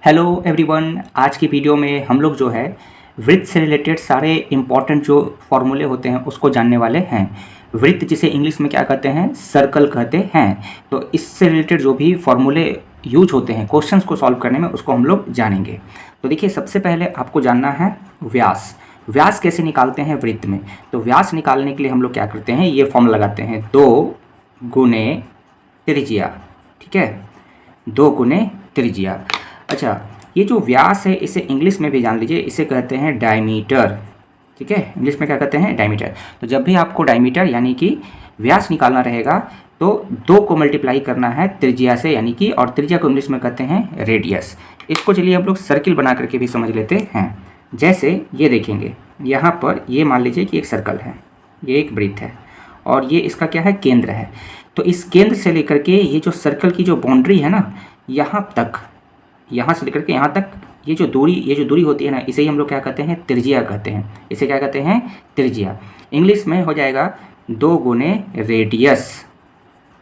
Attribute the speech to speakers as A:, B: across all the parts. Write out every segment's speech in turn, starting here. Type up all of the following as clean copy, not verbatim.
A: Hello everyone, आज की video में हम लोग जो है वृत्त से रिलेटेड सारे इम्पॉर्टेंट जो फॉर्मूले होते हैं उसको जानने वाले हैं। वृत्त जिसे इंग्लिश में क्या कहते हैं, सर्कल कहते हैं। तो इससे रिलेटेड जो भी फॉर्मूले यूज होते हैं क्वेश्चंस को सॉल्व करने में, उसको हम लोग जानेंगे। तो देखिए, सबसे पहले आपको जानना है व्यास। व्यास कैसे निकालते हैं वृत्त में। तो व्यास निकालने के लिए हम लोग क्या करते हैं, ये फॉर्मूला लगाते हैं 2 गुने त्रिज्या। ठीक है, 2 गुने त्रिज्या। अच्छा, ये जो व्यास है इसे इंग्लिश में भी जान लीजिए, इसे कहते हैं डायमीटर। ठीक है, इंग्लिश में क्या कहते हैं, डायमीटर। तो जब भी आपको डायमीटर यानी कि व्यास निकालना रहेगा तो 2 को मल्टीप्लाई करना है त्रिज्या से, यानी कि, और त्रिज्या को इंग्लिश में कहते हैं रेडियस। इसको चलिए हम लोग सर्किल बना करके भी समझ लेते हैं। जैसे ये देखेंगे, यहाँ पर ये मान लीजिए कि एक सर्कल है, ये एक वृत्त है और ये इसका क्या है, केंद्र है। तो इस केंद्र से लेकर के ये जो सर्कल की जो बाउंड्री है ना, यहाँ तक, यहाँ से लेकर के यहाँ तक ये जो दूरी होती है ना, इसे ही हम लोग क्या कहते हैं, त्रिज्या कहते हैं। इसे क्या कहते हैं, त्रिज्या। इंग्लिश में हो जाएगा 2 गुने रेडियस,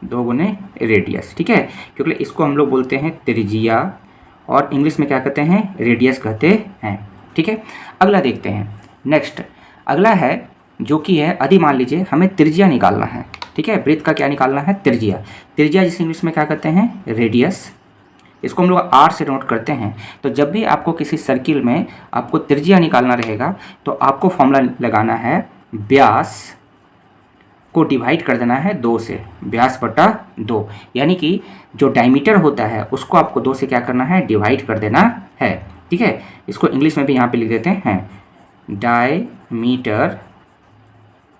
A: 2 गुने रेडियस। ठीक है, क्योंकि इसको हम लोग बोलते हैं त्रिज्या और इंग्लिश में क्या कहते हैं, रेडियस कहते हैं। ठीक है, अगला देखते हैं। नेक्स्ट अगला है जो कि है, यदि मान लीजिए हमें त्रिज्या निकालना है। ठीक है, वृत्त का क्या निकालना है, त्रिज्या। त्रिज्या जिसे इंग्लिश में क्या कहते हैं, रेडियस। इसको हम लोग आर से नोट करते हैं। तो जब भी आपको किसी सर्किल में आपको त्रिज्या निकालना रहेगा तो आपको फॉर्मूला लगाना है, व्यास को डिवाइड कर देना है 2 से, व्यास बटा 2। यानी कि जो डायमीटर होता है उसको आपको 2 से क्या करना है, डिवाइड कर देना है। ठीक है, इसको इंग्लिश में भी यहाँ पे लिख देते हैं, डायमीटर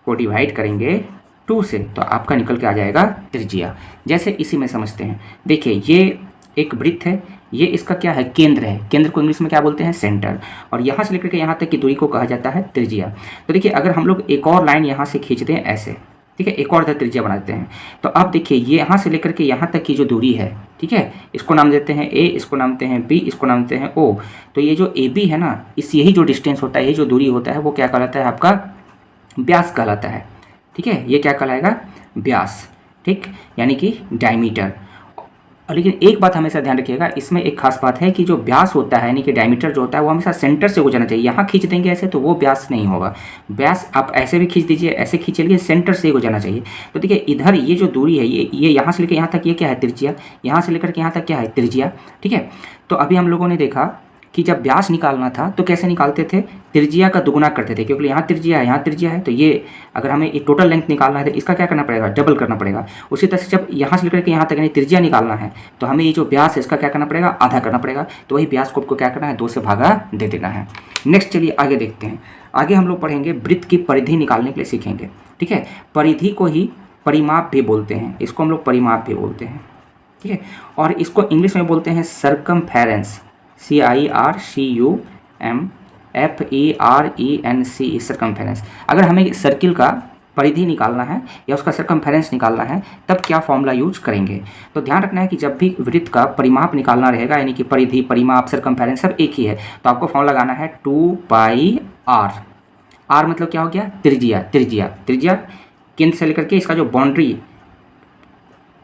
A: को डिवाइड करेंगे 2 से, तो आपका निकल के आ जाएगा त्रिज्या। जैसे इसी में समझते हैं, देखिए ये एक वृत्त है, ये इसका क्या है, केंद्र है। केंद्र को इंग्लिश में क्या बोलते हैं, सेंटर। और यहाँ से लेकर के यहाँ तक की दूरी को कहा जाता है त्रिज्या। तो देखिए, अगर हम लोग एक और लाइन यहाँ से खींचते हैं ऐसे, ठीक है, एक और त्रिज्या बनाते हैं, तो अब देखिए ये यहाँ से लेकर के यहाँ तक की जो दूरी है, ठीक है, इसको नाम देते हैं ए, इसको नाम देते हैं बी, इसको नाम देते हैं ओ। तो ये जो ए बी है ना, इस यही जो डिस्टेंस होता है, ये जो दूरी होता है, वो क्या कहलाता है, आपका व्यास कहलाता है। ठीक है, ये क्या कहलाएगा, व्यास। ठीक, यानी कि डायमीटर। लेकिन एक बात हमेशा ध्यान रखिएगा, इसमें एक खास बात है कि जो व्यास होता है यानी कि डायमीटर जो होता है वो हमेशा सेंटर से गुजरना चाहिए। यहाँ खींच देंगे ऐसे तो वो व्यास नहीं होगा। व्यास आप ऐसे भी खींच दीजिए, ऐसे खींच लीजिए, सेंटर से गुजरना चाहिए। तो देखिए इधर ये जो दूरी है, ये यहाँ से लेकर यहाँ तक ये क्या है, त्रिज्या। यहाँ से लेकर के यहाँ तक क्या है, त्रिज्या। ठीक है, तो अभी हम लोगों ने देखा कि जब व्यास निकालना था तो कैसे निकालते थे, त्रिज्या का दुगुना करते थे, क्योंकि यहाँ त्रिज्या है, यहाँ त्रिज्या है। तो ये अगर हमें ये टोटल लेंथ निकालना है तो इसका क्या करना पड़ेगा, डबल करना पड़ेगा। उसी तरह से जब यहाँ से लेकर के यहाँ तक यानी त्रिज्या निकालना है तो हमें ये जो व्यास है इसका क्या करना पड़ेगा, आधा करना पड़ेगा। तो वही व्यास को आपको क्या करना है, 2 से भागा दे देना है। नेक्स्ट चलिए आगे देखते हैं। आगे हम लोग पढ़ेंगे वृत्त की परिधि निकालने के लिए सीखेंगे। ठीक है, परिधि को ही परिमाप भी बोलते हैं, इसको हम लोग परिमाप भी बोलते हैं। ठीक है, और इसको इंग्लिश में बोलते हैं सर्कमफेरेंस, CIRCUMFERENC, सर्कमफेरेंस। अगर हमें सर्किल का परिधि निकालना है या उसका सर्कमफेरेंस निकालना है तब क्या फॉर्मूला यूज करेंगे। तो ध्यान रखना है कि जब भी वृत्त का परिमाप निकालना रहेगा, यानी कि परिधि, परिमाप, सर्कमफेरेंस सब एक ही है, तो आपको फॉर्मूला लगाना है 2πr। आर मतलब क्या हो गया, त्रिज्या। त्रिज्या, त्रिज्या केंद्र से लेकर के इसका जो बाउंड्री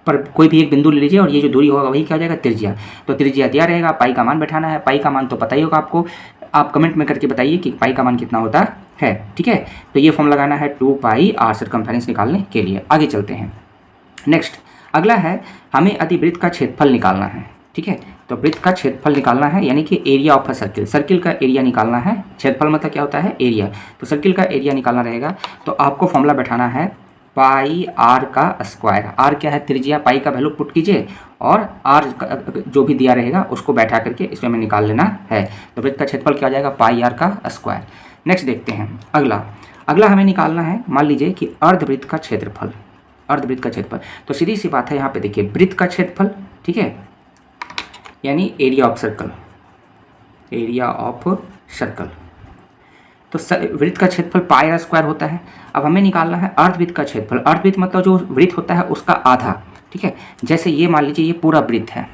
A: पर कोई भी एक बिंदु ले लीजिए और ये जो दूरी होगा वही क्या हो जाएगा, त्रिज्या। तो त्रिज्या दिया रहेगा, पाई का मान बैठाना है। पाई का मान तो पता ही होगा आपको, आप कमेंट में करके बताइए कि पाई का मान कितना होता है। ठीक है, तो ये फॉर्म लगाना है 2πr सर्कमफेरेंस निकालने के लिए। आगे चलते हैं। नेक्स्ट अगला है, हमें यदि वृत्त का क्षेत्रफल निकालना है। ठीक है, तो वृत्त का क्षेत्रफल निकालना है, यानी कि area of a circle. Circle का एरिया निकालना है। क्षेत्रफल मतलब क्या होता है, एरिया। तो सर्किल का एरिया निकालना रहेगा तो आपको फॉर्मूला बैठाना है पाई आर का स्क्वायर। आर क्या है, त्रिज्या। पाई का वैल्यू पुट कीजिए और आर जो भी दिया रहेगा उसको बैठा करके इसमें हमें निकाल लेना है। तो वृत्त का क्षेत्रफल क्या हो जाएगा, पाई आर का स्क्वायर। नेक्स्ट देखते हैं अगला हमें निकालना है, मान लीजिए कि अर्धवृत्त का क्षेत्रफल। अर्धवृत्त का क्षेत्रफल, तो सीधी सी बात है, यहाँ पे देखिए वृत्त का क्षेत्रफल, ठीक है, यानी area of circle, area of circle. तो वृत्त का क्षेत्रफल पाई आर स्क्वायर होता है। अब हमें निकालना है अर्धवृत्त का क्षेत्रफल। अर्धवृत्त मतलब जो वृत्त होता है उसका आधा। ठीक है, जैसे ये मान लीजिए ये पूरा वृत्त है,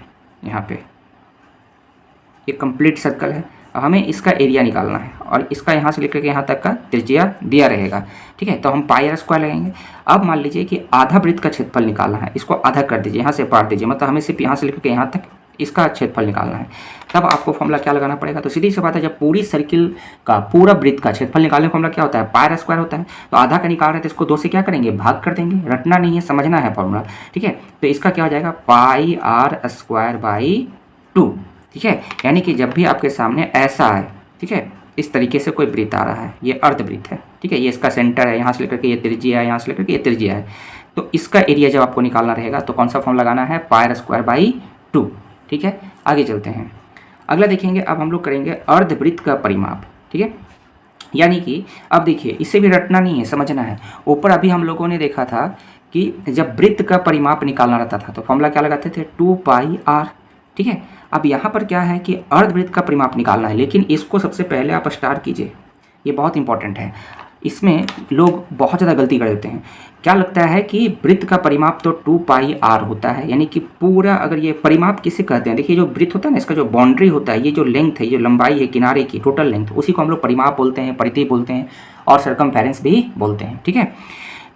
A: यहाँ पे ये कंप्लीट सर्कल है। अब हमें इसका एरिया निकालना है और इसका यहाँ से लेकर के यहाँ तक का त्रिज्या दिया रहेगा। ठीक है, तो हम पाई आर स्क्वायर लगाएंगे। अब मान लीजिए कि आधा वृत्त का क्षेत्रफल निकालना है, इसको आधा कर दीजिए, यहाँ से पार दीजिए, मतलब हमें सिर्फ यहाँ से लेकर के यहाँ तक इसका क्षेत्रफल निकालना है। तब आपको फॉर्मूला क्या लगाना पड़ेगा, तो सीधी सी बात है, जब पूरी सर्किल का पूरा वृत्त का क्षेत्रफल निकालने का फॉर्मूला क्या होता है, पाई आर स्क्वायर होता है। तो आधा का निकाल रहे हैं तो इसको 2 से क्या करेंगे, भाग कर देंगे, रटना नहीं है, समझना है फॉर्मूला, ठीक है। तो इसका क्या हो जाएगा, पाई आर स्क्वायर बाई 2, ठीक है। यानी कि जब भी आपके सामने ऐसा है, ठीक है, इस तरीके से कोई वृत्त आ रहा है, ये अर्धवृत्त है, ठीक है, ये इसका सेंटर है, यहाँ से लेकर के ये त्रिज्या है, यहाँ से लेकर के ये त्रिज्या है, तो इसका एरिया जब आपको निकालना रहेगा तो कौन सा फॉर्म लगाना है, पाई आर स्क्वायर बाई 2, ठीक है। आगे चलते हैं, अगला देखेंगे, अब हम लोग करेंगे अर्धवृत्त का परिमाप, ठीक है। यानी कि अब देखिए, इसे भी रटना नहीं है, समझना है। ऊपर अभी हम लोगों ने देखा था कि जब वृत्त का परिमाप निकालना रहता था तो फॉर्मूला क्या लगाते थे, 2 पाई आर, ठीक है। अब यहाँ पर क्या है कि अर्धवृत्त का परिमाप निकालना है, लेकिन इसको सबसे पहले आप स्टार्ट कीजिए, ये बहुत इंपॉर्टेंट है। इसमें लोग बहुत ज़्यादा गलती कर देते हैं। क्या लगता है कि वृत्त का परिमाप तो 2 पाई आर होता है, यानी कि पूरा, अगर ये परिमाप किसे कहते हैं, देखिए जो वृत्त होता है ना, इसका जो बाउंड्री होता है, ये जो लेंथ है, ये जो लंबाई है किनारे की, टोटल लेंथ, उसी को हम लोग परिमाप बोलते हैं, परिधि बोलते हैं, और सरकमफेरेंस भी बोलते हैं, ठीक है।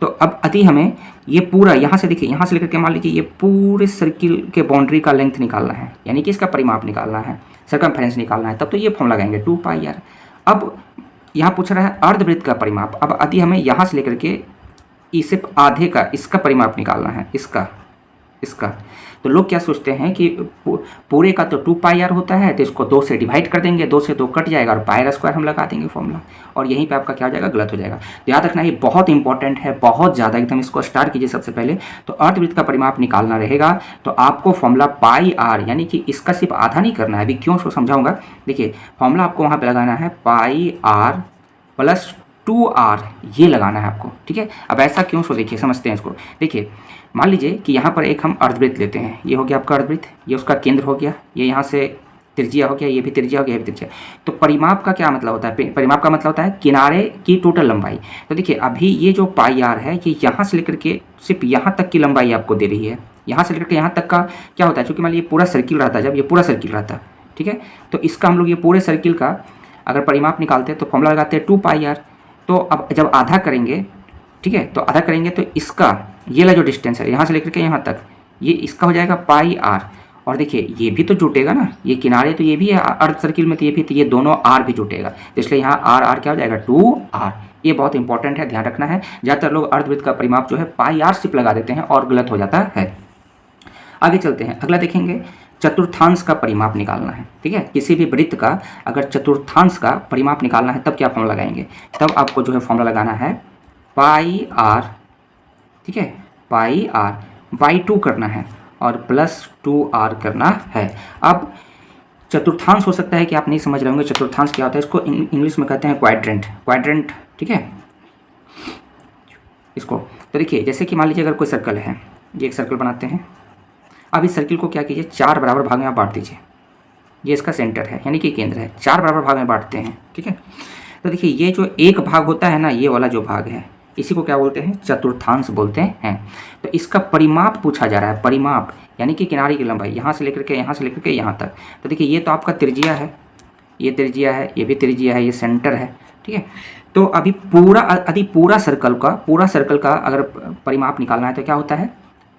A: तो अब अति हमें ये पूरा यहाँ से देखिए, यहाँ से लेकर के मान लीजिए ये पूरे सर्किल के बाउंड्री का लेंथ निकालना है, यानी कि इसका परिमाप निकालना है, सरकमफेरेंस निकालना है, तब तो ये फॉर्म लगाएंगे 2 पाई आर। अब यहाँ पूछ रहा है अर्धवृत्त का परिमाप, अब अति हमें यहाँ से लेकर के इसे आधे का, इसका परिमाप निकालना है, इसका। तो लोग क्या सोचते हैं कि पूरे का तो 2 पाई आर होता है, तो इसको 2 से डिवाइड कर देंगे, 2 से 2 कट जाएगा और पाई आर स्क्वायर हम लगा देंगे फॉर्मूला, और यहीं पे आपका क्या हो जाएगा, गलत हो जाएगा। तो याद रखना, ये बहुत इंपॉर्टेंट है, बहुत ज़्यादा, एकदम इसको स्टार्ट कीजिए सबसे पहले। तो अर्धवृत्त का परिमाप निकालना रहेगा तो आपको फॉर्मूला पाई आर, यानी कि इसका सिर्फ आधा नहीं करना है, अभी क्यों, उसको समझाऊंगा। देखिए फॉर्मूला आपको वहाँ पर लगाना है पाई आर प्लस 2r, ये लगाना है आपको, ठीक है। अब ऐसा क्यों, सो देखिए समझते हैं इसको। देखिए मान लीजिए कि यहाँ पर एक हम अर्धवृत्त लेते हैं, ये हो गया आपका अर्धवृत्त, ये उसका केंद्र हो गया, ये यहाँ से त्रिज्या हो गया, ये भी त्रिज्या हो गया, ये भी त्रिज्या। तो परिमाप का क्या मतलब होता है, परिमाप का मतलब होता है किनारे की टोटल लंबाई। तो देखिए अभी ये जो पाई आर है, ये यहाँ से लेकर के सिर्फ यहाँ तक की लंबाई आपको दे रही है, यहाँ से लेकर के यहाँ तक का क्या होता है, चूँकि मान लीजिए पूरा सर्किल रहता है, जब ये पूरा सर्किल रहता है, ठीक है, तो इसका हम लोग ये पूरे सर्किल का अगर परिमाप निकालते हैं तो फॉर्मूला लगाते हैं 2 पाई आर। तो अब जब आधा करेंगे, ठीक है, तो आधा करेंगे तो इसका ये वाला जो डिस्टेंस है यहाँ से लेकर के यहाँ तक, ये इसका हो जाएगा पाई आर। और देखिए ये भी तो जुटेगा ना, ये किनारे तो ये भी है अर्ध सर्किल में, तो ये भी, तो ये दोनों आर भी जुटेगा, तो इसलिए यहाँ आर आर क्या हो जाएगा, 2r। ये बहुत इंपॉर्टेंट है, ध्यान रखना है। ज़्यादातर लोग अर्धवृत्त का परिमाप जो है पाई आर सिर्फ लगा देते हैं और गलत हो जाता है। आगे चलते हैं, अगला देखेंगे, चतुर्थांश का परिमाप निकालना है, ठीक है। किसी भी वृत्त का अगर चतुर्थांश का परिमाप निकालना है तब क्या फॉर्मूला लगाएंगे, तब आपको जो है फॉर्मूला लगाना है पाई आर, ठीक है, पाई आर बाई 2 करना है और प्लस 2r करना है। अब चतुर्थांश हो सकता है कि आप नहीं समझ रहे होंगे चतुर्थांश क्या होता है, इसको इंग्लिश में कहते हैं क्वाड्रेंट, ठीक है इसको। तो देखिए जैसे कि मान लीजिए अगर कोई सर्कल है, ये एक सर्कल बनाते हैं, अब इस सर्किल को क्या कीजिए, 4 बराबर भाग में आप बांट दीजिए, ये इसका सेंटर है यानी कि केंद्र है, 4 बराबर भाग में बांटते हैं, ठीक है। तो देखिए ये जो एक भाग होता है ना, ये वाला जो भाग है, इसी को क्या बोलते हैं, चतुर्थांश बोलते हैं। तो इसका परिमाप पूछा जा रहा है, परिमाप यानी कि किनारे की लंबाई, यहाँ से लेकर के यहाँ तक। तो देखिए ये तो आपका त्रिज्या है, ये त्रिज्या है, ये भी त्रिज्या है, ये सेंटर है, ठीक है। तो अभी पूरा सर्कल का अगर परिमाप निकालना है तो क्या होता है,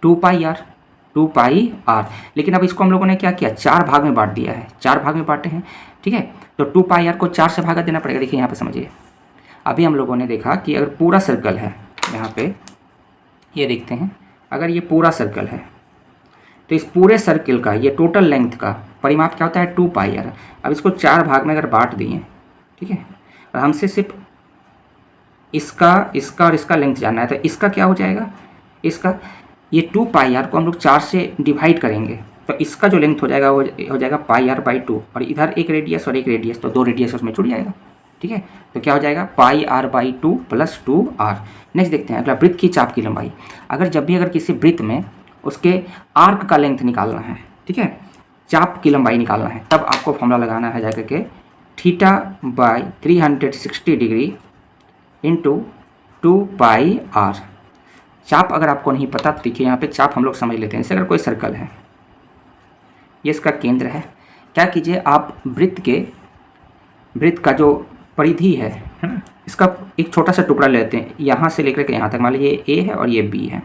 A: 2 पाई आर। लेकिन अब इसको हम लोगों ने क्या किया, 4 भाग में बांट दिया है, 4 भाग में बांटे हैं, ठीक है। तो 2 पाई आर को 4 से भागा देना पड़ेगा। देखिए यहाँ पे समझिए, अभी हम लोगों ने देखा कि अगर पूरा सर्कल है, यहाँ पे ये देखते हैं, अगर ये पूरा सर्कल है तो इस पूरे सर्कल का ये टोटल लेंथ का परिमाप क्या होता है, 2 पाई आर। अब इसको 4 भाग में अगर बांट दिए, ठीक है, और हमसे सिर्फ इसका और इसका लेंथ जानना है, तो इसका क्या हो जाएगा, इसका ये 2 पाई आर को हम लोग 4 से डिवाइड करेंगे तो इसका जो लेंथ हो जाएगा वो हो जाएगा पाई आर बाई 2, और इधर एक रेडियस और एक रेडियस, तो 2 रेडियस उसमें जुड़ जाएगा, ठीक है। तो क्या हो जाएगा, pi r by 2 plus 2r। Next देखते हैं अगला, वृत्त की चाप की लंबाई। अगर किसी वृत्त में उसके आर्क का लेंथ निकालना है, ठीक है, चाप की लंबाई निकालना है, तब आपको फॉर्मूला लगाना है जाकर के theta by 360 degree into 2 pi r. चाप अगर आपको नहीं पता तो देखिए यहाँ पे चाप हम लोग समझ लेते हैं। जैसे अगर कोई सर्कल है, ये इसका केंद्र है, क्या कीजिए आप वृत्त का जो परिधि है ना, इसका एक छोटा सा टुकड़ा लेते हैं, यहाँ से लेकर के यहाँ तक, मान लीजिए ए है और ये बी है,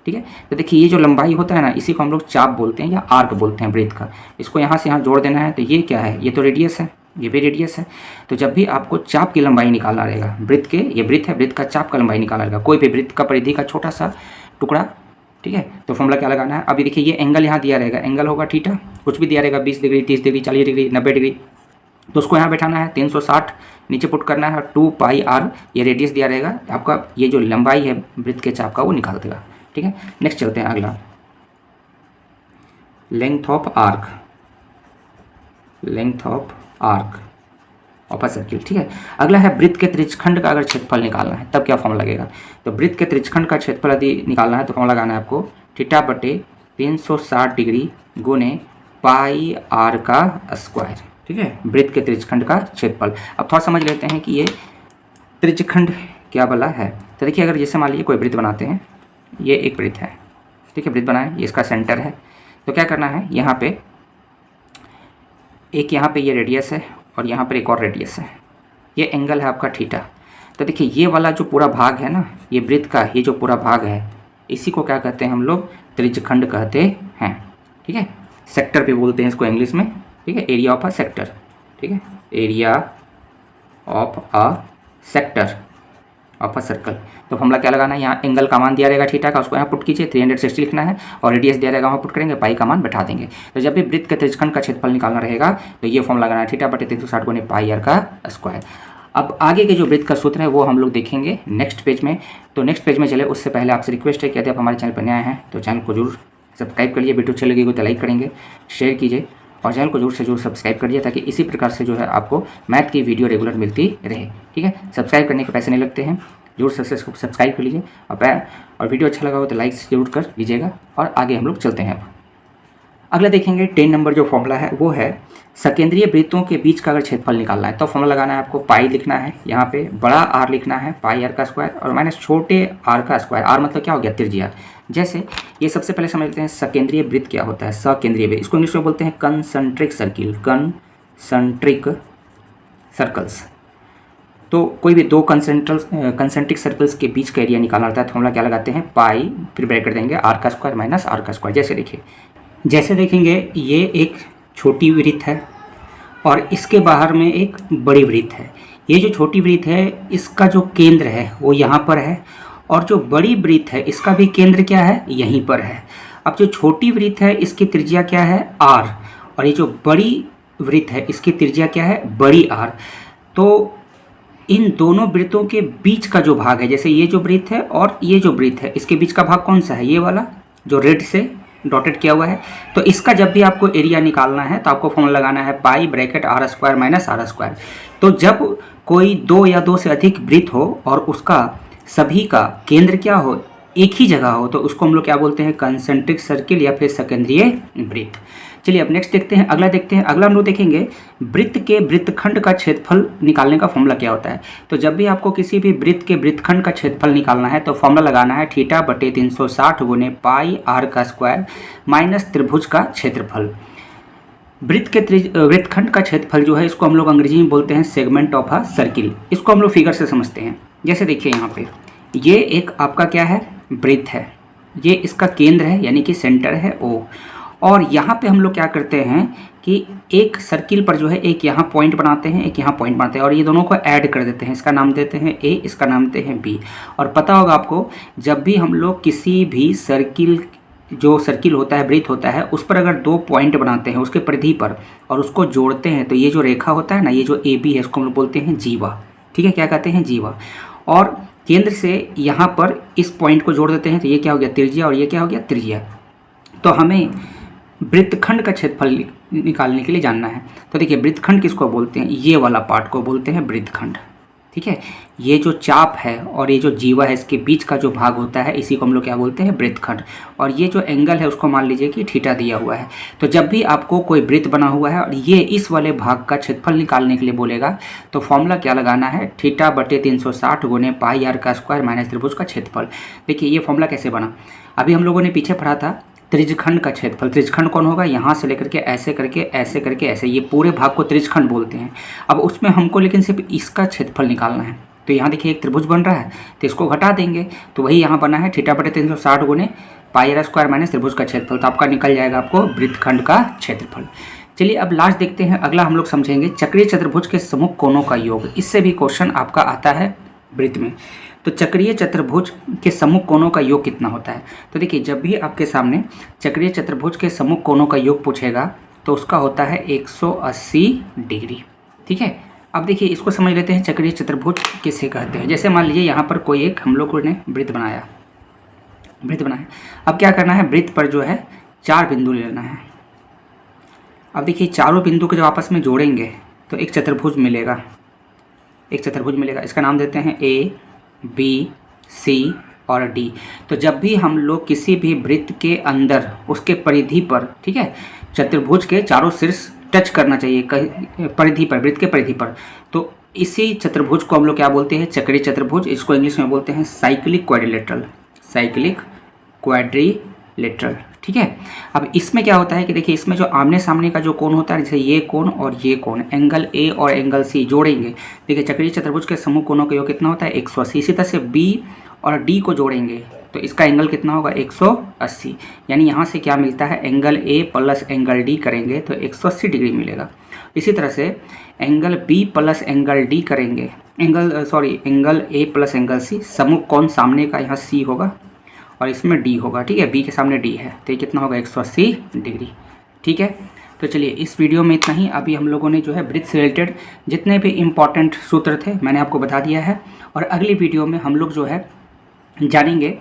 A: ठीक है। तो देखिए ये जो लंबाई होता है ना, इसी को हम लोग चाप बोलते हैं या आर्क बोलते हैं वृत्त का। इसको यहाँ से यहाँ जोड़ देना है, तो ये क्या है, ये तो रेडियस है, ये भी रेडियस है। तो जब भी आपको चाप की लंबाई निकालना रहेगा वृत्त के, ये वृत्त है, वृत्त का चाप का लंबाई निकालना रहेगा, कोई भी वृत्त का परिधि का छोटा सा टुकड़ा, ठीक है। तो फॉर्मूला क्या लगाना है, अभी देखिए ये एंगल यहाँ दिया रहेगा, एंगल होगा थीटा, कुछ भी दिया रहेगा 20 डिग्री, 30 डिग्री, 40 डिग्री, 90 डिग्री, तो उसको यहाँ बैठाना है, 360 नीचे पुट करना है, 2 पाई आर ये रेडियस दिया रहेगा आपका, ये जो लंबाई है वृत्त के चाप का वो निकाल देगा, ठीक है। नेक्स्ट चलते हैं अगला, length of arc, length of arc of a circle, ठीक है। अगला है वृत्त के त्रिज्यखंड का अगर क्षेत्रफल निकालना है तब क्या फॉर्मूला लगेगा। तो वृत्त के त्रिज्यखंड का क्षेत्रफल यदि निकालना है तो फॉर्मूला लगाना है आपको थीटा बटे 360 डिग्री गुने पाई आर का स्क्वायर, ठीक है, वृत्त के त्रिज्यखंड का क्षेत्रफल। अब थोड़ा समझ लेते हैं कि ये त्रिज्यखंड क्या वाला है। तो देखिए अगर जैसे मान लीजिए कोई वृत्त बनाते हैं, ये एक वृत्त है, ठीक है, वृत्त बनाए, ये इसका सेंटर है, तो क्या करना है, यहाँ पे एक, यहाँ पे ये रेडियस है और यहाँ पर एक और रेडियस है, ये एंगल है आपका थीटा। तो देखिए ये वाला जो पूरा भाग है ना, ये वृत्त का ये जो पूरा भाग है, इसी को क्या कहते हैं हम लोग, त्रिज्यखंड कहते हैं, ठीक है। सेक्टर पे बोलते हैं इसको इंग्लिश में, ठीक है, एरिया ऑफ अ सेक्टर, ठीक है, area of a sector of a circle. तो फॉर्मूला क्या लगाना है, यहाँ एंगल का मान दिया रहेगा थीटा का, उसको यहाँ पुट कीजिए, 360 लिखना है, और रेडियस दिया रहेगा वहाँ पुट करेंगे, पाई का मान बैठा देंगे। तो जब भी वृत्त के त्रिज्यखंड का क्षेत्रफल निकालना रहेगा तो ये फॉर्मूला लगाना है, थीटा बटे 360 गुने पाई आर का स्क्वायर। अब आगे के जो वृत्त का सूत्र है वो हम लोग देखेंगे नेक्स्ट पेज में। तो नेक्स्ट पेज में चले उससे पहले आपसे रिक्वेस्ट है कि यदि आप हमारे चैनल पर नए आए हैं तो चैनल को जरूर सब्सक्राइब करिए, वीडियो अच्छी लगेगी तो लाइक करेंगे, शेयर कीजिए, और चैनल को जरूर से जरूर सब्सक्राइब करिए ताकि इसी प्रकार से जो है आपको मैथ की वीडियो रेगुलर मिलती रहे, ठीक है। सब्सक्राइब करने के पैसे नहीं लगते हैं, जरूर सब्सक्राइब कर लीजिए, और वीडियो अच्छा लगा हो तो लाइक जरूर कर लीजिएगा। और आगे हम लोग चलते हैं। अब अगला देखेंगे 10 नंबर जो फॉर्मूला है वो है सकेंद्रीय वृत्तों के बीच का अगर क्षेत्रफल निकालना है तो फॉर्मूला लगाना है आपको, पाई लिखना है, यहाँ पे बड़ा आर लिखना है, पाई आर का स्क्वायर, और माइनस छोटे आर का स्क्वायर। आर मतलब क्या हो गया, त्रिज्या। जैसे ये सबसे पहले समझ लेते हैं सकेंद्रीय वृत्त क्या होता है, सकेंद्रीय वृत्त, इसको इंग्लिश में बोलते हैं कंसंट्रिक सर्किल, कंसंट्रिक सर्कल्स। तो कोई भी दो कंसेंट्रिक सर्कल्स के बीच का एरिया निकालना होता है तो फॉर्मूला क्या लगाते हैं, पाई, फिर ब्रैकेट देंगे आर का स्क्वायर माइनस आर का स्क्वायर। जैसे देखिए, जैसे देखेंगे ये एक छोटी वृत्त है और इसके बाहर में एक बड़ी वृत्त है। ये जो छोटी वृत्त है इसका जो केंद्र है वो यहाँ पर है, और जो बड़ी वृत्त है इसका भी केंद्र क्या है, यहीं पर है। अब जो छोटी वृत्त है इसकी त्रिज्या क्या है, आर, और ये जो बड़ी वृत्त है इसकी त्रिज्या क्या है, बड़ी आर। तो इन दोनों वृत्तों के बीच का जो भाग है, जैसे ये जो वृत्त है और ये जो वृत्त है, इसके बीच का भाग कौन सा है, ये वाला जो रेड से डॉटेड किया हुआ है। तो इसका जब भी आपको एरिया निकालना है तो आपको फॉर्मूला लगाना है pi bracket r square minus r square. तो जब कोई दो या दो से अधिक वृत्त हो और उसका सभी का केंद्र क्या हो, एक ही जगह हो, तो उसको हम लोग क्या बोलते हैं, कंसेंट्रिक सर्किल या फिर सकेंद्रीय वृत्त। चलिए अब नेक्स्ट देखते हैं, अगला देखते हैं। अगला हम लोग देखेंगे वृत्त के वृत्तखंड का क्षेत्रफल निकालने का फॉर्मूला क्या होता है। तो जब भी आपको किसी भी वृत्त के वृत्तखंड का क्षेत्रफल निकालना है तो फॉर्मूला लगाना है थीटा बटे 360 गुने पाई आर का स्क्वायर माइनस त्रिभुज का क्षेत्रफल। वृत्त के वृत्तखंड का क्षेत्रफल जो है इसको हम लोग अंग्रेजी में बोलते हैं सेगमेंट ऑफ अ सर्किल। इसको हम लोग फिगर से समझते हैं। जैसे देखिए यहाँ पे ये एक आपका क्या है, वृत्त है, ये इसका केंद्र है यानी कि सेंटर है ओ, और यहाँ पे हम लोग क्या करते हैं कि एक सर्किल पर जो है एक यहाँ पॉइंट बनाते हैं, एक यहाँ पॉइंट बनाते हैं, और ये दोनों को ऐड कर देते हैं। इसका नाम देते हैं ए, इसका नाम देते हैं बी। और पता होगा आपको, जब भी हम लोग किसी भी सर्किल, जो सर्किल होता है, वृत्त होता है, उस पर अगर दो पॉइंट बनाते हैं उसके परिधि पर और उसको जोड़ते हैं तो ये जो रेखा होता है ना, ये जो ए बी है, इसको हम लोग बोलते हैं जीवा, ठीक है, क्या कहते हैं, जीवा। और केंद्र से यहाँ पर इस पॉइंट को जोड़ देते हैं तो ये क्या हो गया, त्रिज्या, और ये क्या हो गया, त्रिज्या। तो हमें वृत्तखंड का क्षेत्रफल निकालने के लिए जानना है। तो देखिए वृत्तखंड किसको बोलते हैं, ये वाला पार्ट को बोलते हैं वृत्तखंड, ठीक है। ये जो चाप है और ये जो जीवा है, इसके बीच का जो भाग होता है इसी को हम लोग क्या बोलते हैं, वृत्तखंड। और ये जो एंगल है उसको मान लीजिए कि थीटा दिया हुआ है। तो जब भी आपको कोई वृत्त बना हुआ है और ये इस वाले भाग का क्षेत्रफल निकालने के लिए बोलेगा तो फॉर्मूला क्या लगाना है, थीटा बटे 360 गुने पाई आर का स्क्वायर माइनस त्रिभुज का क्षेत्रफल। देखिए ये फॉर्मूला कैसे बना, अभी हम लोगों ने पीछे पढ़ा था त्रिज्यखंड का क्षेत्रफल। त्रिज्यखंड कौन होगा, यहाँ से लेकर के ऐसे करके ऐसे करके ऐसे, ये पूरे भाग को त्रिज्यखंड बोलते हैं। अब उसमें हमको लेकिन सिर्फ इसका क्षेत्रफल निकालना है, तो यहाँ देखिए एक त्रिभुज बन रहा है, तो इसको घटा देंगे तो वही यहाँ बना है थीटा बटे 360 गुने पाई r स्क्वायर माइनस त्रिभुज का क्षेत्रफल, तो आपका निकल जाएगा आपको वृत्तखंड का क्षेत्रफल। चलिए अब लास्ट देखते हैं, अगला हम लोग समझेंगे चक्रीय चतुर्भुज के सम्मुख कोणों का योग। इससे भी क्वेश्चन आपका आता है वृत्त में। तो चक्रीय चतुर्भुज के सम्मुख कोणों का योग कितना होता है? तो देखिए जब भी आपके सामने चक्रीय चतुर्भुज के सम्मुख कोणों का योग पूछेगा तो उसका होता है 180 डिग्री। ठीक है, अब देखिए इसको समझ लेते हैं चक्रीय चतुर्भुज किसे कहते हैं। जैसे मान लीजिए यहाँ पर कोई एक हम लोगों ने वृत्त बनाया। अब क्या करना है, वृत्त पर जो है 4 बिंदु लेना है। अब देखिए चारों बिंदु को जब आपस में जोड़ेंगे तो एक चतुर्भुज मिलेगा, इसका नाम देते हैं ए, बी, सी और डी। तो जब भी हम लोग किसी भी वृत्त के अंदर उसके परिधि पर, ठीक है, चतुर्भुज के चारों शीर्ष टच करना चाहिए परिधि पर, वृत्त के परिधि पर, तो इसी चतुर्भुज को हम लोग क्या बोलते हैं, चक्रीय चतुर्भुज। इसको इंग्लिश में बोलते हैं साइक्लिक क्वाड्रिलेटरल। ठीक है, अब इसमें क्या होता है कि देखिए इसमें जो आमने सामने का जो कोण होता है, जैसे ये कोण और ये कोण, एंगल ए और एंगल सी जोड़ेंगे। देखिए चक्रीय चतुर्भुज के सम्मुख कोणों का योग कितना होता है, 180। इसी तरह से बी और डी को जोड़ेंगे तो इसका एंगल कितना होगा, 180। यानी यहाँ से क्या मिलता है, angle A plus angle D करेंगे तो 180 डिग्री मिलेगा। इसी तरह से angle B plus angle D करेंगे, angle A plus angle C, सम्मुख कोण सामने का यहाँ सी होगा और इसमें डी होगा। ठीक है, बी के सामने डी है तो ये कितना होगा, 180 डिग्री। ठीक है, तो चलिए इस वीडियो में इतना ही। अभी हम लोगों ने जो है वृत्त से रिलेटेड जितने भी इम्पॉर्टेंट सूत्र थे मैंने आपको बता दिया है, और अगली वीडियो में हम लोग जो है जानेंगे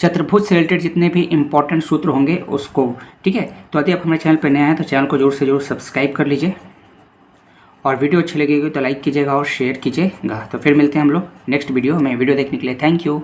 A: चतुर्भुज से रिलेटेड जितने भी इम्पॉर्टेंट सूत्र होंगे उसको। ठीक है, तो यदि आप हमारे चैनल पर नए हैं तो चैनल को जरूर से जरूर सब्सक्राइब कर लीजिए, और वीडियो अच्छी लगेगी तो लाइक कीजिएगा और शेयर कीजिएगा। तो फिर मिलते हैं हम लोग नेक्स्ट वीडियो में। वीडियो देखने के लिए थैंक यू।